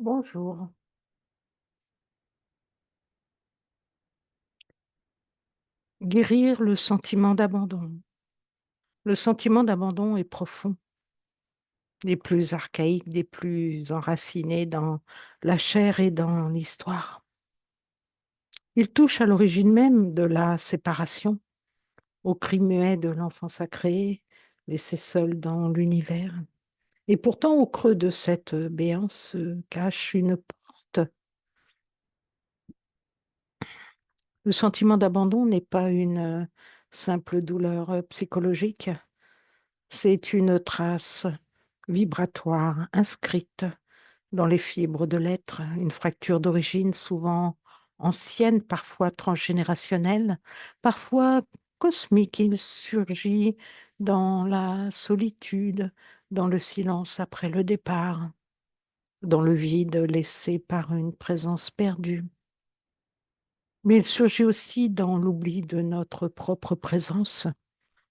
Bonjour. Guérir le sentiment d'abandon. Le sentiment d'abandon est profond, des plus archaïques, des plus enracinés dans la chair et dans l'histoire. Il touche à l'origine même de la séparation, au cri muet de l'enfant sacré, laissé seul dans l'univers. Et pourtant, au creux de cette béance se cache une porte. Le sentiment d'abandon n'est pas une simple douleur psychologique. C'est une trace vibratoire inscrite dans les fibres de l'être, une fracture d'origine souvent ancienne, parfois transgénérationnelle, parfois cosmique. Il surgit dans la solitude, dans le silence après le départ, dans le vide laissé par une présence perdue. Mais il surgit aussi dans l'oubli de notre propre présence.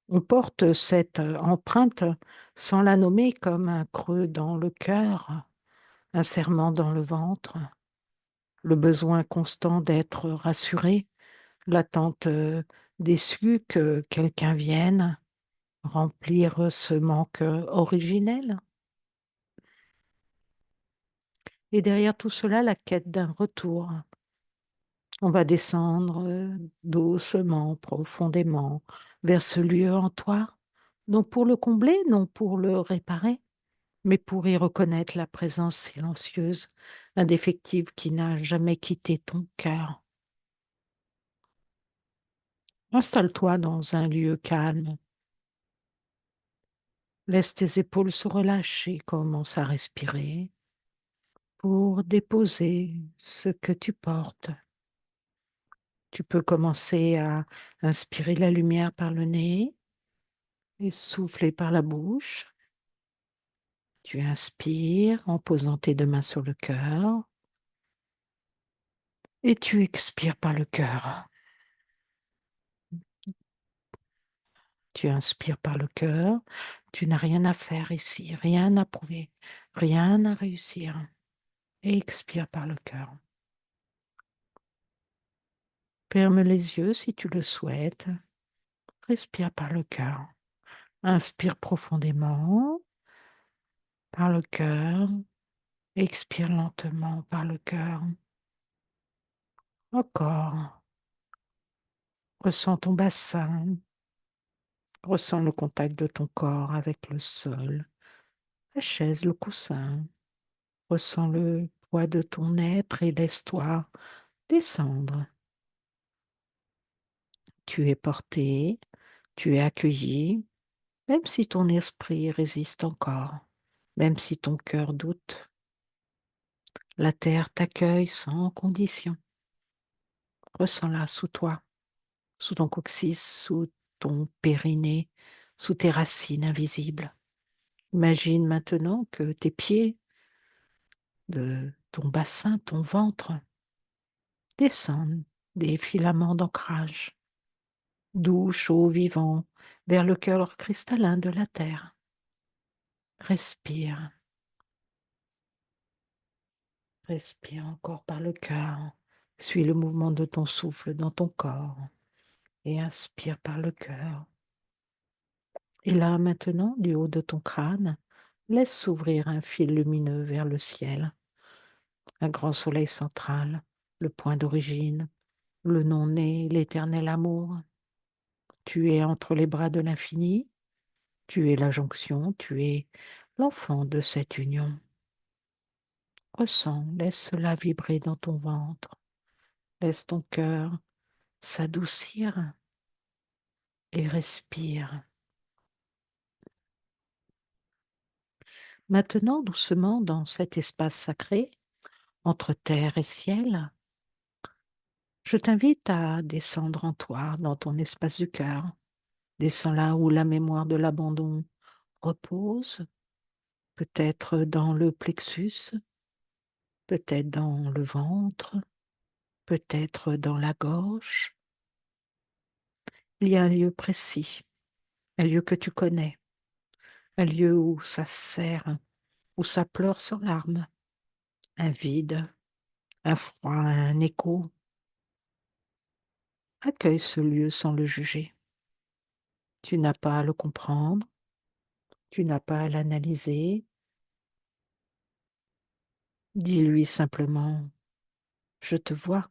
On porte cette empreinte sans la nommer comme un creux dans le cœur, un serrement dans le ventre, le besoin constant d'être rassuré, l'attente déçue que quelqu'un vienne remplir ce manque originel. Et derrière tout cela, la quête d'un retour. On va descendre doucement, profondément vers ce lieu en toi, non pour le combler, non pour le réparer, mais pour y reconnaître la présence silencieuse, indéfectible qui n'a jamais quitté ton cœur. Installe-toi dans un lieu calme. Laisse tes épaules se relâcher, commence à respirer pour déposer ce que tu portes. Tu peux commencer à inspirer la lumière par le nez et souffler par la bouche. Tu inspires en posant tes deux mains sur le cœur et tu expires par le cœur. Tu inspires par le cœur. Tu n'as rien à faire ici, rien à prouver, rien à réussir. Et expire par le cœur. Ferme les yeux si tu le souhaites. Respire par le cœur. Inspire profondément par le cœur. Expire lentement par le cœur. Encore. Ressens ton bassin. Ressens le contact de ton corps avec le sol, la chaise, le coussin. Ressens le poids de ton être et laisse-toi descendre. Tu es porté, tu es accueilli, même si ton esprit résiste encore, même si ton cœur doute. La terre t'accueille sans condition. Ressens-la sous toi, sous ton coccyx, sous ton périnée, sous tes racines invisibles. Imagine maintenant que tes pieds, de ton bassin, ton ventre, descendent des filaments d'ancrage, doux, chaud, vivant, vers le cœur cristallin de la terre. Respire, respire encore par le cœur. Suis le mouvement de ton souffle dans ton corps et inspire par le cœur. Et là, maintenant, du haut de ton crâne, laisse s'ouvrir un fil lumineux vers le ciel, un grand soleil central, le point d'origine, le non-né, l'éternel amour. Tu es entre les bras de l'infini, tu es la jonction, tu es l'enfant de cette union. Ressens, laisse cela vibrer dans ton ventre, laisse ton cœur s'adoucir et respire. Maintenant, doucement, dans cet espace sacré, entre terre et ciel, je t'invite à descendre en toi, dans ton espace du cœur. Descends là où la mémoire de l'abandon repose, peut-être dans le plexus, peut-être dans le ventre, peut-être dans la gorge. Il y a un lieu précis, un lieu que tu connais, un lieu où ça serre, où ça pleure sans larmes, un vide, un froid, un écho. Accueille ce lieu sans le juger. Tu n'as pas à le comprendre, tu n'as pas à l'analyser. Dis-lui simplement, je te vois,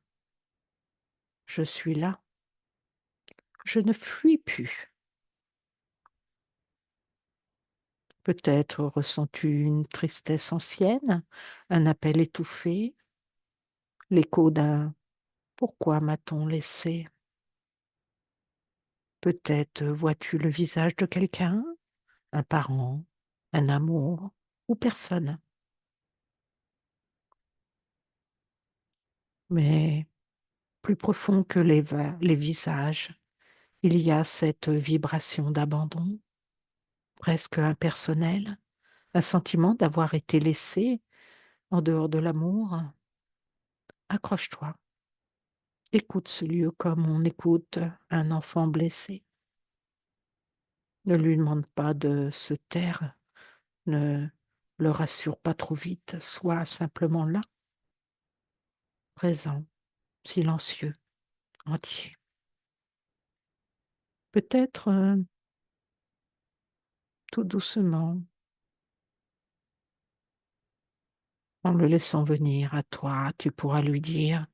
je suis là, je ne fuis plus. Peut-être ressens-tu une tristesse ancienne, un appel étouffé, l'écho d'un pourquoi m'a-t-on laissé? Peut-être vois-tu le visage de quelqu'un, un parent, un amour ou personne. Mais plus profond que les visages, il y a cette vibration d'abandon, presque impersonnelle, un sentiment d'avoir été laissé en dehors de l'amour. Accroche-toi, écoute ce lieu comme on écoute un enfant blessé. Ne lui demande pas de se taire, ne le rassure pas trop vite, sois simplement là, présent, silencieux, entier. Peut-être tout doucement, en le laissant venir à toi, tu pourras lui dire,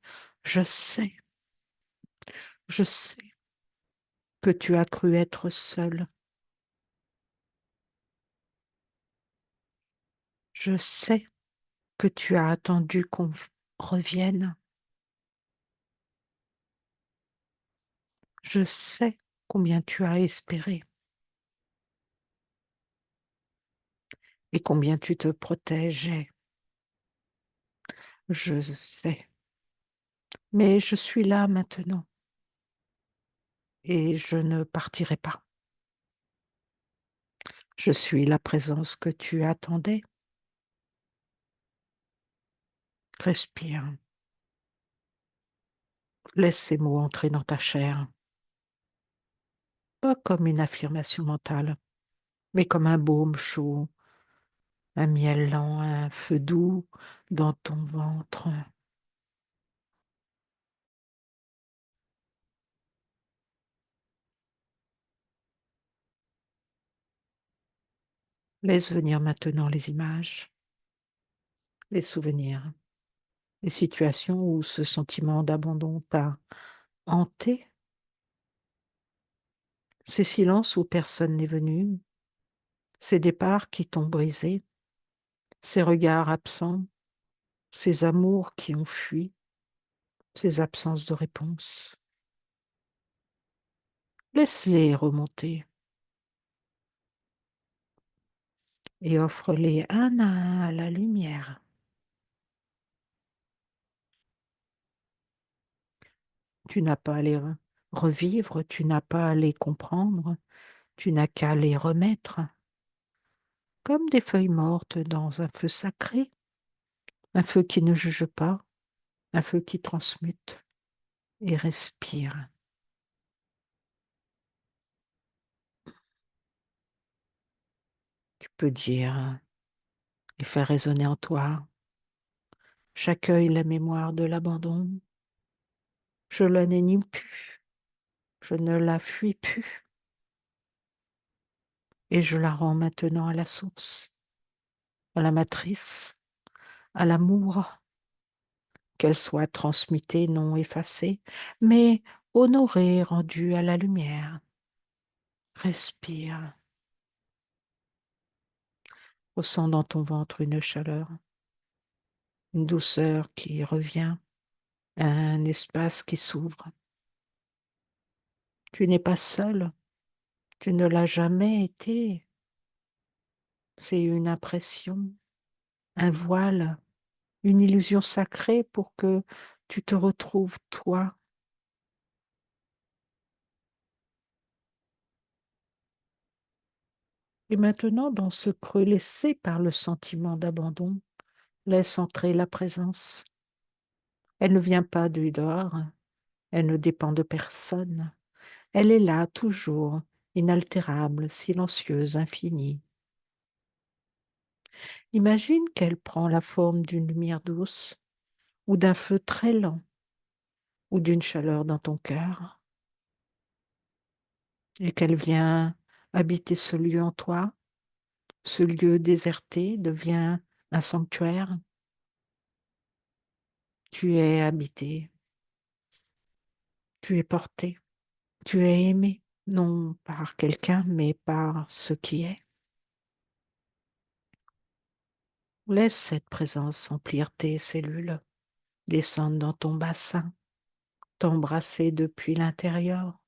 je sais que tu as cru être seul, je sais que tu as attendu qu'on revienne, je sais combien tu as espéré et combien tu te protégeais, je sais, mais je suis là maintenant et je ne partirai pas. Je suis la présence que tu attendais. Respire, laisse ces mots entrer dans ta chair, pas comme une affirmation mentale, mais comme un baume chaud, un miel lent, un feu doux dans ton ventre. Laisse venir maintenant les images, les souvenirs, les situations où ce sentiment d'abandon t'a hanté, ces silences où personne n'est venu, ces départs qui t'ont brisé, ces regards absents, ces amours qui ont fui, ces absences de réponse. Laisse-les remonter et offre-les un à un à la lumière. Tu n'as pas à les revivre, tu n'as pas à les comprendre, tu n'as qu'à les remettre comme des feuilles mortes dans un feu sacré, un feu qui ne juge pas, un feu qui transmute et respire. Tu peux dire et faire résonner en toi, j'accueille la mémoire de l'abandon, je la n'énime plus, je ne la fuis plus et je la rends maintenant à la source, à la matrice, à l'amour, qu'elle soit transmutée, non effacée, mais honorée, rendue à la lumière. Respire, ressens dans ton ventre une chaleur, une douceur qui revient, un espace qui s'ouvre. Tu n'es pas seul, tu ne l'as jamais été. C'est une impression, un voile, une illusion sacrée pour que tu te retrouves toi. Et maintenant, dans ce creux laissé par le sentiment d'abandon, laisse entrer la présence. Elle ne vient pas du dehors, elle ne dépend de personne. Elle est là, toujours, inaltérable, silencieuse, infinie. Imagine qu'elle prend la forme d'une lumière douce ou d'un feu très lent ou d'une chaleur dans ton cœur et qu'elle vient habiter ce lieu en toi. Ce lieu déserté devient un sanctuaire. Tu es habité, tu es porté, tu es aimé, non par quelqu'un, mais par ce qui est. Laisse cette présence emplir tes cellules, descendre dans ton bassin, t'embrasser depuis l'intérieur.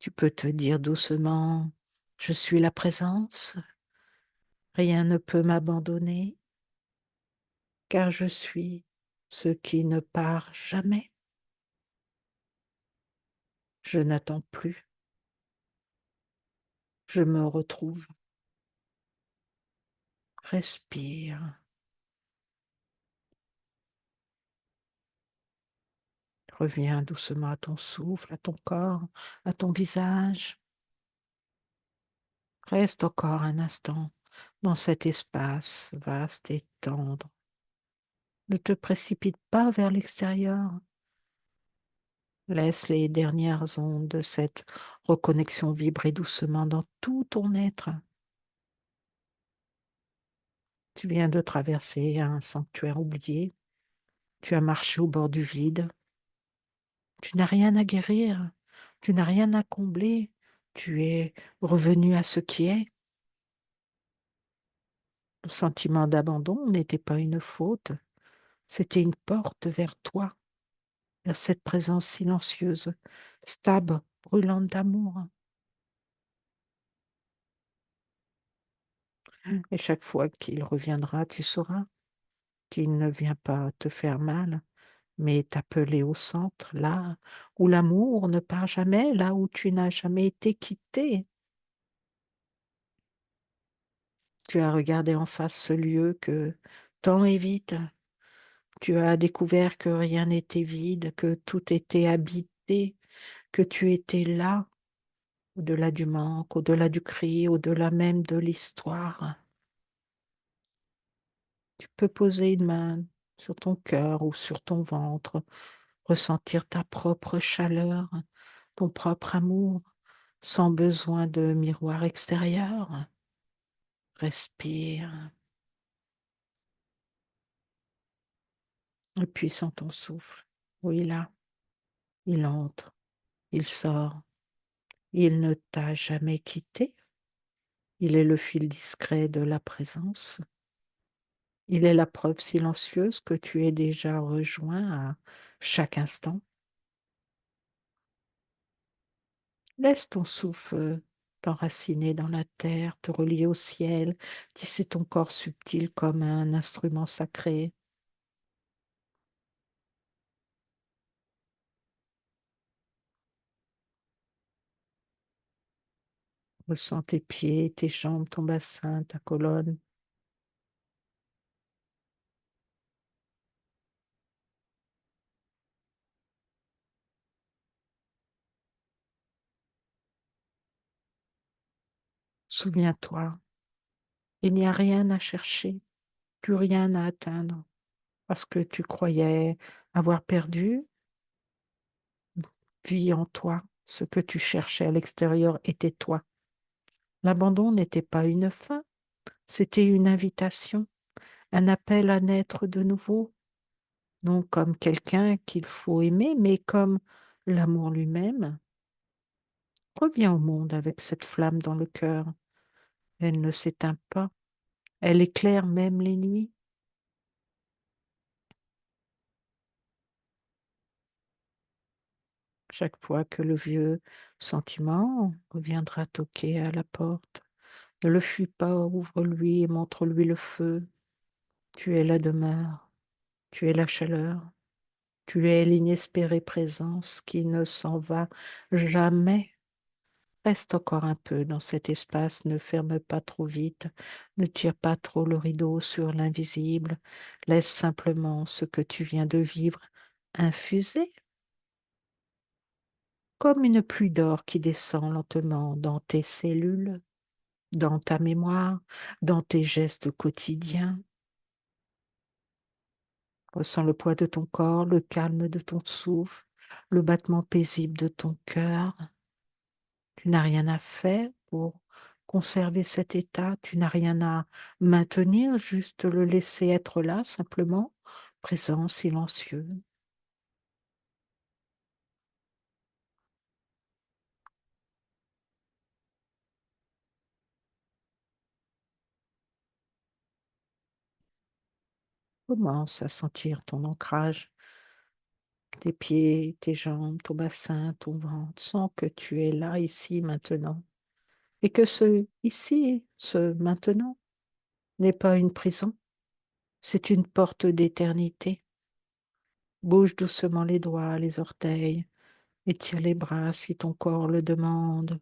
Tu peux te dire doucement, je suis la présence, rien ne peut m'abandonner, car je suis ce qui ne part jamais. Je n'attends plus, je me retrouve. Respire, reviens doucement à ton souffle, à ton corps, à ton visage. Reste encore un instant dans cet espace vaste et tendre. Ne te précipite pas vers l'extérieur. Laisse les dernières ondes de cette reconnexion vibrer doucement dans tout ton être. Tu viens de traverser un sanctuaire oublié. Tu as marché au bord du vide. Tu n'as rien à guérir. Tu n'as rien à combler. Tu es revenu à ce qui est. Le sentiment d'abandon n'était pas une faute. C'était une porte vers toi, vers cette présence silencieuse, stable, brûlante d'amour. Et chaque fois qu'il reviendra, tu sauras qu'il ne vient pas te faire mal, mais t'appeler au centre, là où l'amour ne part jamais, là où tu n'as jamais été quitté. Tu as regardé en face ce lieu que temps évite. Tu as découvert que rien n'était vide, que tout était habité, que tu étais là, au-delà du manque, au-delà du cri, au-delà même de l'histoire. Tu peux poser une main sur ton cœur ou sur ton ventre, ressentir ta propre chaleur, ton propre amour, sans besoin de miroir extérieur. Respire et puis sens ton souffle. Oui, là, il entre, il sort. Il ne t'a jamais quitté. Il est le fil discret de la présence. Il est la preuve silencieuse que tu es déjà rejoint à chaque instant. Laisse ton souffle t'enraciner dans la terre, te relier au ciel, tisser ton corps subtil comme un instrument sacré. Ressens tes pieds, tes jambes, ton bassin, ta colonne. Souviens-toi, il n'y a rien à chercher, plus rien à atteindre, parce que tu croyais avoir perdu, vis en toi. Ce que tu cherchais à l'extérieur était toi. L'abandon n'était pas une fin, c'était une invitation, un appel à naître de nouveau, non comme quelqu'un qu'il faut aimer, mais comme l'amour lui-même. Reviens au monde avec cette flamme dans le cœur. Elle ne s'éteint pas, elle éclaire même les nuits. Chaque fois que le vieux sentiment reviendra toquer à la porte, ne le fuis pas, ouvre-lui et montre-lui le feu. Tu es la demeure, tu es la chaleur, tu es l'inespérée présence qui ne s'en va jamais. Reste encore un peu dans cet espace, ne ferme pas trop vite, ne tire pas trop le rideau sur l'invisible, laisse simplement ce que tu viens de vivre infuser, comme une pluie d'or qui descend lentement dans tes cellules. dans ta mémoire, dans tes gestes quotidiens. Ressens le poids de ton corps, le calme de ton souffle, le battement paisible de ton cœur. Tu n'as rien à faire pour conserver cet état, tu n'as rien à maintenir, juste le laisser être là, simplement, présent, silencieux. Commence à sentir ton ancrage, tes pieds, tes jambes, ton bassin, ton ventre. Sens que tu es là, ici, maintenant. Et que ce ici, ce maintenant, n'est pas une prison, c'est une porte d'éternité. Bouge doucement les doigts, les orteils, étire les bras si ton corps le demande.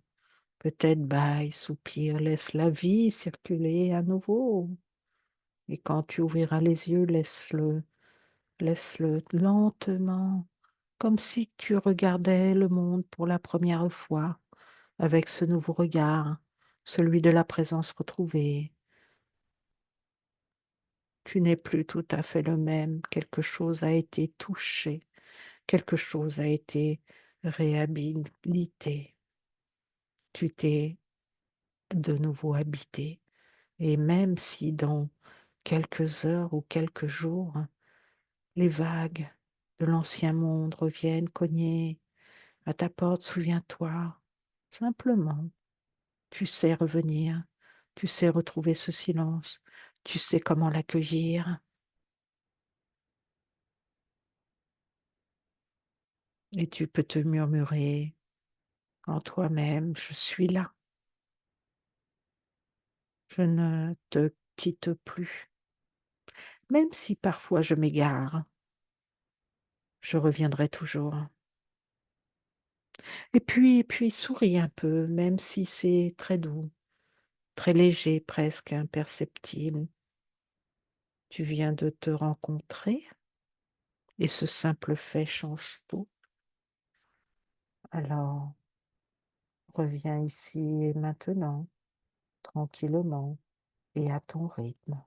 Peut-être bâille, soupire, laisse la vie circuler à nouveau. Et quand tu ouvriras les yeux, laisse-le lentement, comme si tu regardais le monde pour la première fois, avec ce nouveau regard, celui de la présence retrouvée. Tu n'es plus tout à fait le même, quelque chose a été touché, quelque chose a été réhabilité. Tu t'es de nouveau habité. Et même si dans quelques heures ou quelques jours, les vagues de l'ancien monde reviennent cogner à ta porte, souviens-toi, simplement, tu sais revenir, tu sais retrouver ce silence, tu sais comment l'accueillir et tu peux te murmurer en toi-même, je suis là, je ne te quitte plus. Même si parfois je m'égare, je reviendrai toujours. Et puis souris un peu, même si c'est très doux, très léger, presque imperceptible. Tu viens de te rencontrer et ce simple fait change tout. Alors, reviens ici et maintenant, tranquillement et à ton rythme.